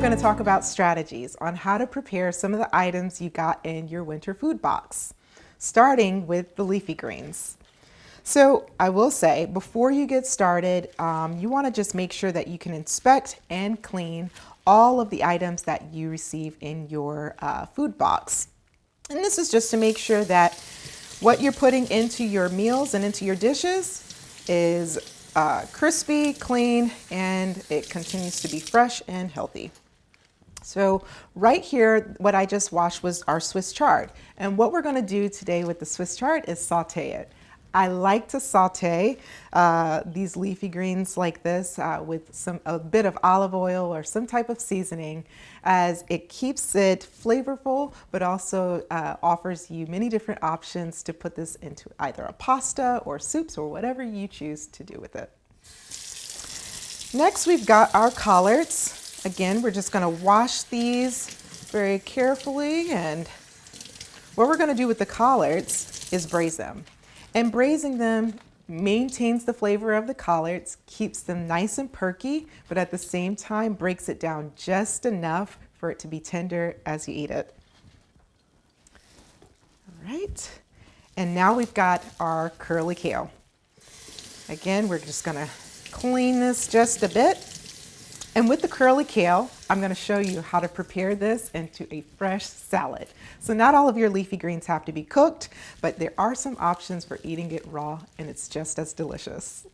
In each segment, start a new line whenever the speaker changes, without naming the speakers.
going to talk about strategies on how to prepare some of the items you got in your winter food box, starting with the leafy greens. So I will say, before you get started, you want to just make sure that you can inspect and clean all of the items that you receive in your food box. And this is just to make sure that what you're putting into your meals and into your dishes is crispy, clean, and it continues to be fresh and healthy. So right here, what I just washed was our Swiss chard. And what we're going to do today with the Swiss chard is saute it. I like to saute these leafy greens like this with a bit of olive oil or some type of seasoning, as it keeps it flavorful, but also offers you many different options to put this into either a pasta or soups or whatever you choose to do with it. Next, we've got our collards. Again, we're just going to wash these very carefully, and what we're going to do with the collards is braise them. And braising them maintains the flavor of the collards, keeps them nice and perky, but at the same time breaks it down just enough for it to be tender as you eat it. All right, and now we've got our curly kale. Again, we're just going to clean this just a bit. And with the curly kale, I'm going to show you how to prepare this into a fresh salad. So not all of your leafy greens have to be cooked, but there are some options for eating it raw, and it's just as delicious.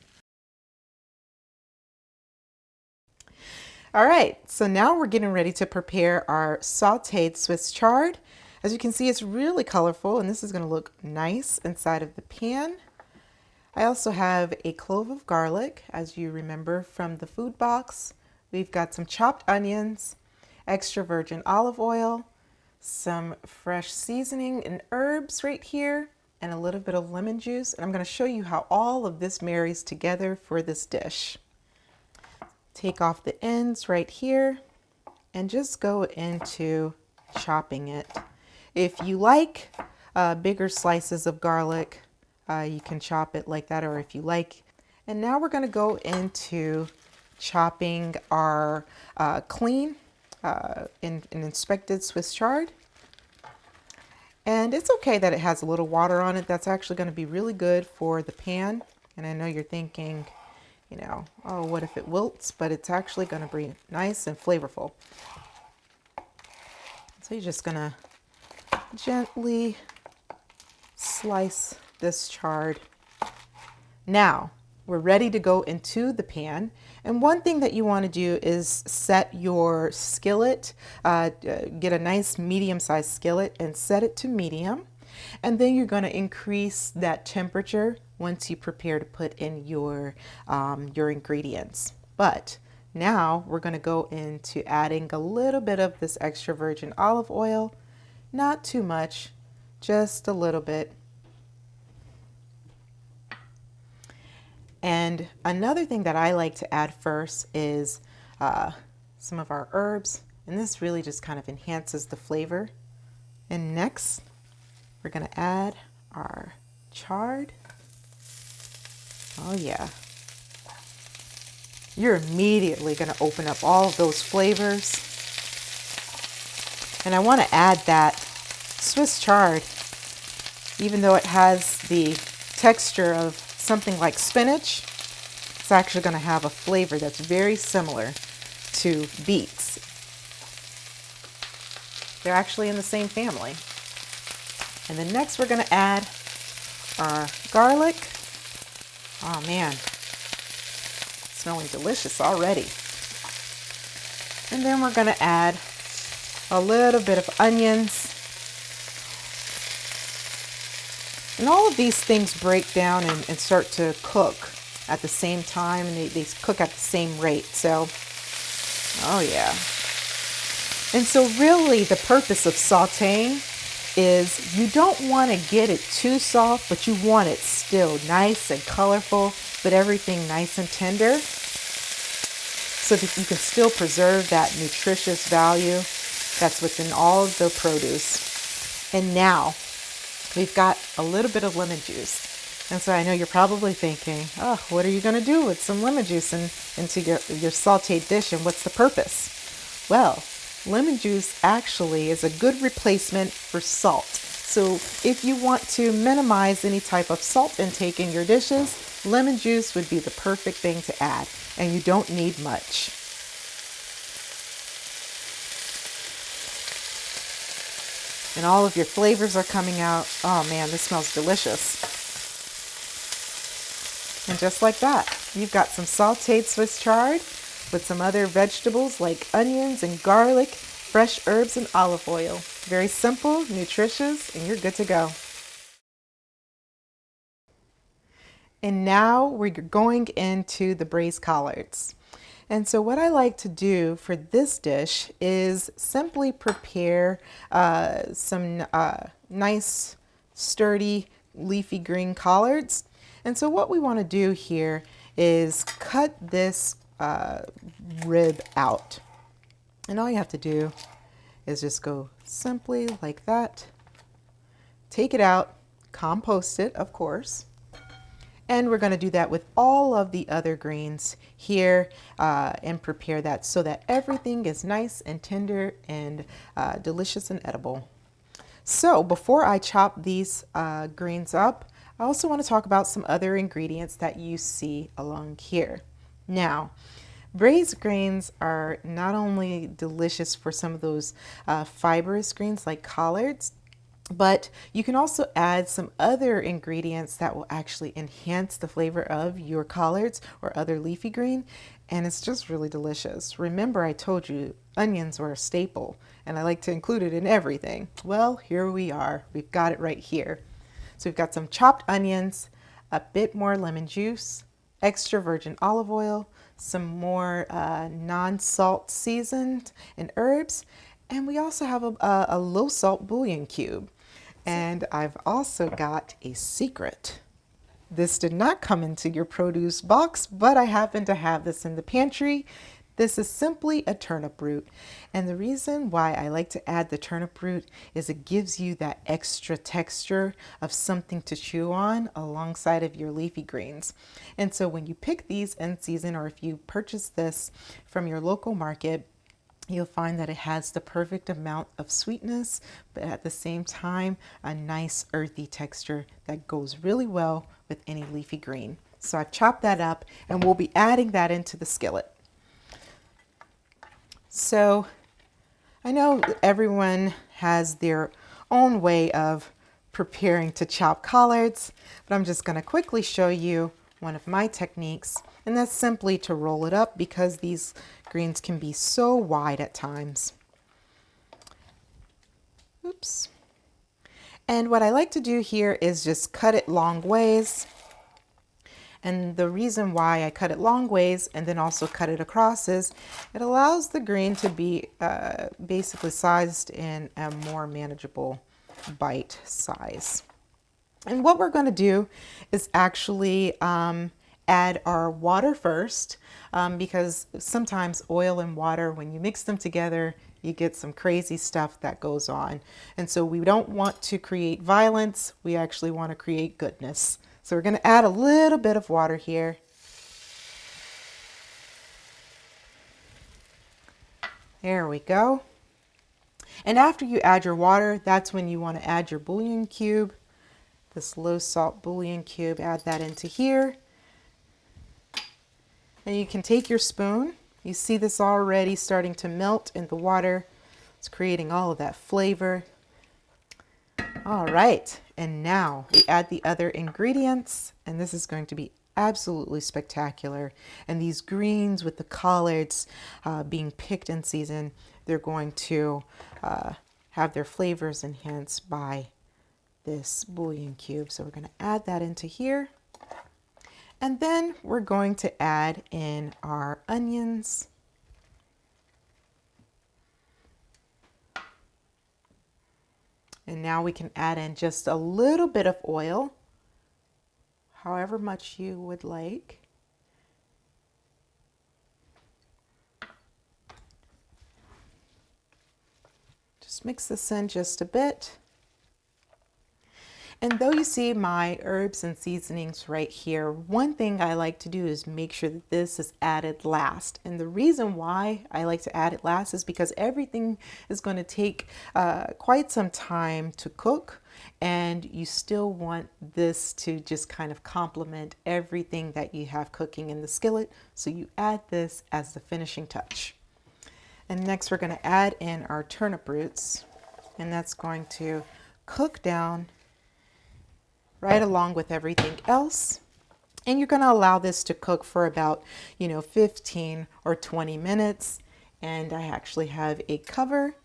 All right, so now we're getting ready to prepare our sauteed Swiss chard. As you can see, it's really colorful, and this is going to look nice inside of the pan. I also have a clove of garlic, as you remember from the food box. We've got some chopped onions, extra virgin olive oil, some fresh seasoning and herbs right here, and a little bit of lemon juice. And I'm going to show you how all of this marries together for this dish. Take off the ends right here and just go into chopping it. If you like bigger slices of garlic, you can chop it like that, or if you like. And now we're going to go into chopping our clean and inspected Swiss chard. And it's okay that it has a little water on it. That's actually going to be really good for the pan. And I know you're thinking, you know, oh, what if it wilts? But it's actually going to be nice and flavorful. So you're just going to gently slice this chard. Now, we're ready to go into the pan. And one thing that you want to do is set your skillet, get a nice medium-sized skillet and set it to medium. And then you're going to increase that temperature once you prepare to put in your ingredients. But now we're going to go into adding a little bit of this extra virgin olive oil, not too much, just a little bit. And another thing that I like to add first is some of our herbs, and this really just kind of enhances the flavor. And next, we're going to add our chard. Oh yeah. You're immediately going to open up all of those flavors. And I want to add that Swiss chard, even though it has the texture of something like spinach, it's actually going to have a flavor that's very similar to beets. They're actually in the same family. And then next we're going to add our garlic. Oh man, it's smelling delicious already. And then we're going to add a little bit of onions. And all of these things break down and start to cook at the same time, and they cook at the same rate. So, oh yeah. And so really the purpose of sauteing is you don't want to get it too soft, but you want it still nice and colorful, but everything nice and tender, so that you can still preserve that nutritious value that's within all of the produce. And now, we've got a little bit of lemon juice. And so I know you're probably thinking, oh, what are you going to do with some lemon juice into your sauteed dish, and what's the purpose? Well, lemon juice actually is a good replacement for salt. So if you want to minimize any type of salt intake in your dishes, lemon juice would be the perfect thing to add, and you don't need much. And all of your flavors are coming out. Oh man, this smells delicious. And just like that, you've got some sauteed Swiss chard with some other vegetables like onions and garlic, fresh herbs and olive oil. Very simple, nutritious, and you're good to go. And now we're going into the braised collards. And so what I like to do for this dish is simply prepare some nice, sturdy, leafy green collards. And so what we want to do here is cut this rib out. And all you have to do is just go simply like that. Take it out, compost it, of course. And we're going to do that with all of the other greens here and prepare that so that everything is nice and tender and delicious and edible. So before I chop these greens up, I also want to talk about some other ingredients that you see along here. Now, braised greens are not only delicious for some of those fibrous greens like collards, but you can also add some other ingredients that will actually enhance the flavor of your collards or other leafy green, and it's just really delicious. Remember, I told you onions were a staple, and I like to include it in everything. Well, here we are. We've got it right here. So we've got some chopped onions, a bit more lemon juice, extra virgin olive oil, some more non-salt seasoned and herbs, and we also have a low salt bouillon cube. And I've also got a secret. This did not come into your produce box, but I happen to have this in the pantry. This is simply a turnip root. And the reason why I like to add the turnip root is it gives you that extra texture of something to chew on alongside of your leafy greens. And so when you pick these in season, or if you purchase this from your local market, you'll find that it has the perfect amount of sweetness, but at the same time, a nice earthy texture that goes really well with any leafy green. So I've chopped that up and we'll be adding that into the skillet. So I know everyone has their own way of preparing to chop collards, but I'm just going to quickly show you one of my techniques, and that's simply to roll it up because these greens can be so wide at times. Oops. And what I like to do here is just cut it long ways. And the reason why I cut it long ways and then also cut it across is it allows the green to be basically sized in a more manageable bite size. And what we're going to do is actually add our water first because sometimes oil and water, when you mix them together, you get some crazy stuff that goes on. And so we don't want to create violence. We actually want to create goodness. So we're going to add a little bit of water here. There we go. And after you add your water, that's when you want to add your bouillon cube. This low salt bouillon cube, add that into here. And you can take your spoon. You see this already starting to melt in the water. It's creating all of that flavor. All right, and now we add the other ingredients, and this is going to be absolutely spectacular. And these greens with the collards being picked in season, they're going to have their flavors enhanced by this bouillon cube. So we're going to add that into here. And then we're going to add in our onions. And now we can add in just a little bit of oil, however much you would like. Just mix this in just a bit. And though you see my herbs and seasonings right here, one thing I like to do is make sure that this is added last. And the reason why I like to add it last is because everything is going to take quite some time to cook, and you still want this to just kind of complement everything that you have cooking in the skillet. So you add this as the finishing touch. And next we're going to add in our turnip roots, and that's going to cook down right along with everything else. And you're going to allow this to cook for about, 15 or 20 minutes. And I actually have a cover,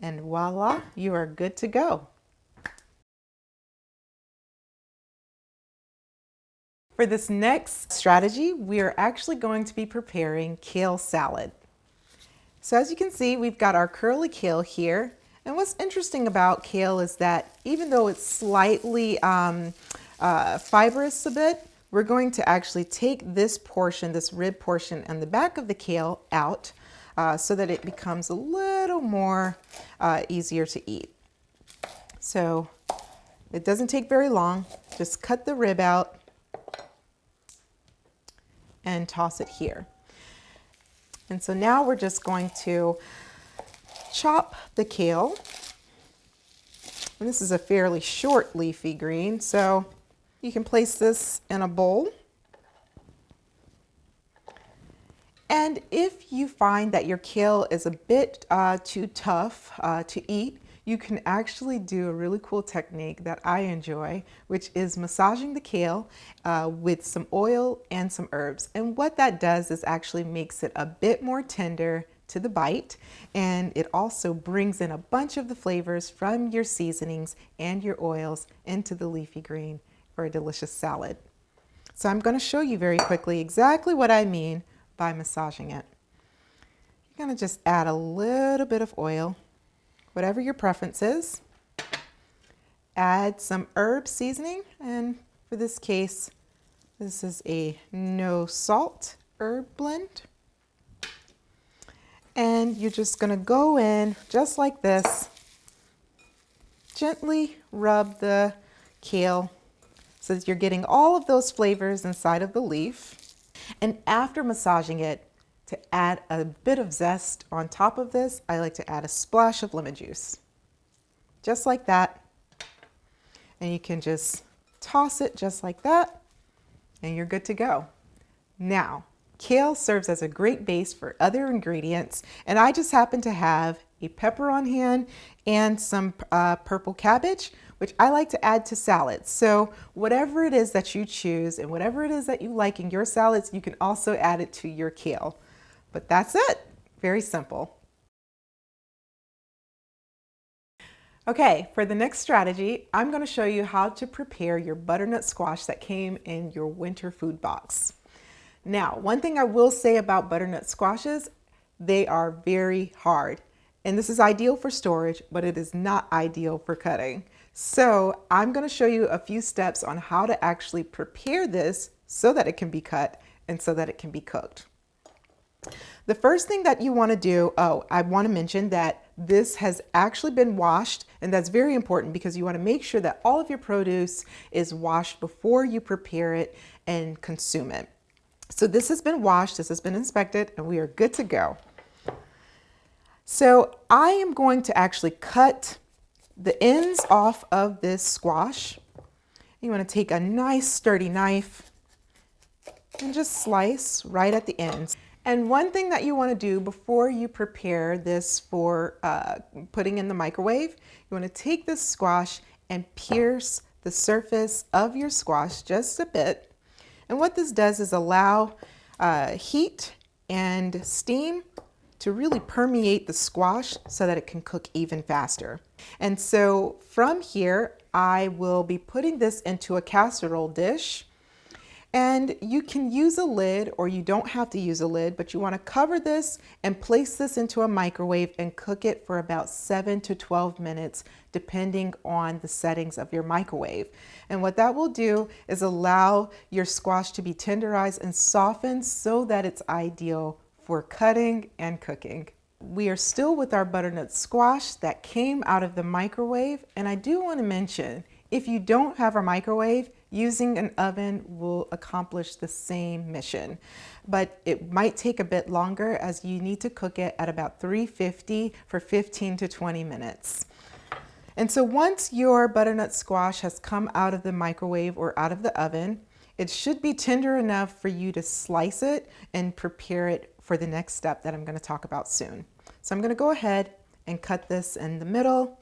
and voila, you are good to go. For this next strategy, we are actually going to be preparing kale salad. So as you can see, we've got our curly kale here. And what's interesting about kale is that even though it's slightly fibrous a bit, we're going to actually take this portion, this rib portion and the back of the kale out so that it becomes a little more easier to eat. So it doesn't take very long. Just cut the rib out and toss it here. And so now we're just going to chop the kale. And this is a fairly short leafy green, so you can place this in a bowl. And if you find that your kale is a bit too tough to eat, you can actually do a really cool technique that I enjoy, which is massaging the kale with some oil and some herbs. And what that does is actually makes it a bit more tender to the bite, and it also brings in a bunch of the flavors from your seasonings and your oils into the leafy green for a delicious salad. So I'm going to show you very quickly exactly what I mean by massaging it. You're going to just add a little bit of oil, whatever your preference is. Add some herb seasoning, and for this case, this is a no salt herb blend. And you're just going to go in just like this, gently rub the kale so that you're getting all of those flavors inside of the leaf. And after massaging it, to add a bit of zest on top of this, I like to add a splash of lemon juice. Just like that. And you can just toss it just like that, and you're good to go. Now, kale serves as a great base for other ingredients, and I just happen to have a pepper on hand and some purple cabbage, which I like to add to salads. So whatever it is that you choose and whatever it is that you like in your salads, you can also add it to your kale. But that's it. Very simple. Okay, for the next strategy, I'm going to show you how to prepare your butternut squash that came in your winter food box. Now, one thing I will say about butternut squashes, they are very hard. And this is ideal for storage, but it is not ideal for cutting. So I'm going to show you a few steps on how to actually prepare this so that it can be cut and so that it can be cooked. The first thing that you want to do, I want to mention that this has actually been washed, and that's very important because you want to make sure that all of your produce is washed before you prepare it and consume it. So this has been washed, this has been inspected, and we are good to go. So I am going to actually cut the ends off of this squash. You want to take a nice sturdy knife and just slice right at the ends. And one thing that you want to do before you prepare this for putting in the microwave, you want to take this squash and pierce the surface of your squash just a bit. And what this does is allow heat and steam to really permeate the squash so that it can cook even faster. And so from here, I will be putting this into a casserole dish. And you can use a lid, or you don't have to use a lid, but you want to cover this and place this into a microwave and cook it for about 7 to 12 minutes, depending on the settings of your microwave. And what that will do is allow your squash to be tenderized and softened so that it's ideal for cutting and cooking. We are still with our butternut squash that came out of the microwave, and I do want to mention, If you don't have a microwave, using an oven will accomplish the same mission, but it might take a bit longer as you need to cook it at about 350 for 15 to 20 minutes. And so once your butternut squash has come out of the microwave or out of the oven, it should be tender enough for you to slice it and prepare it for the next step that I'm going to talk about soon. So I'm going to go ahead and cut this in the middle.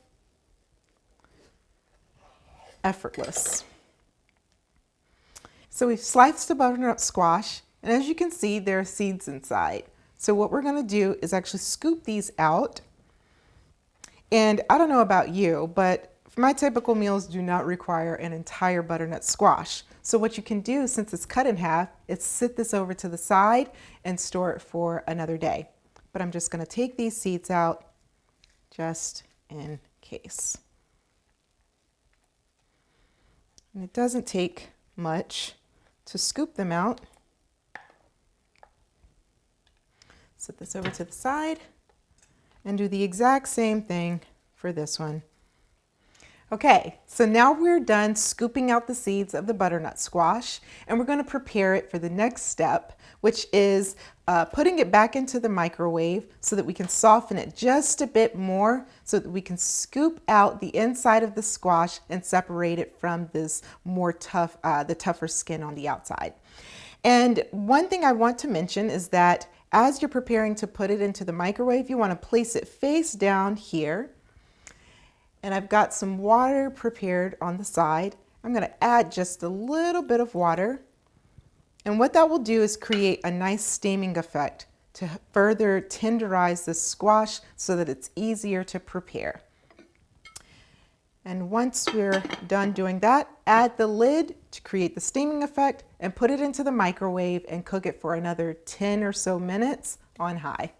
Effortless. So we've sliced the butternut squash, and as you can see, there are seeds inside. So what we're going to do is actually scoop these out. And I don't know about you, but my typical meals do not require an entire butternut squash. So what you can do, since it's cut in half, is sit this over to the side and store it for another day. But I'm just going to take these seeds out just in case. And it doesn't take much to scoop them out. Set this over to the side and do the exact same thing for this one. Okay, so now we're done scooping out the seeds of the butternut squash, and we're going to prepare it for the next step, which is putting it back into the microwave so that we can soften it just a bit more so that we can scoop out the inside of the squash and separate it from this more tough, the tougher skin on the outside. And one thing I want to mention is that as you're preparing to put it into the microwave, you want to place it face down here. And I've got some water prepared on the side. I'm going to add just a little bit of water. And what that will do is create a nice steaming effect to further tenderize the squash so that it's easier to prepare. And once we're done doing that, add the lid to create the steaming effect and put it into the microwave and cook it for another 10 or so minutes on high.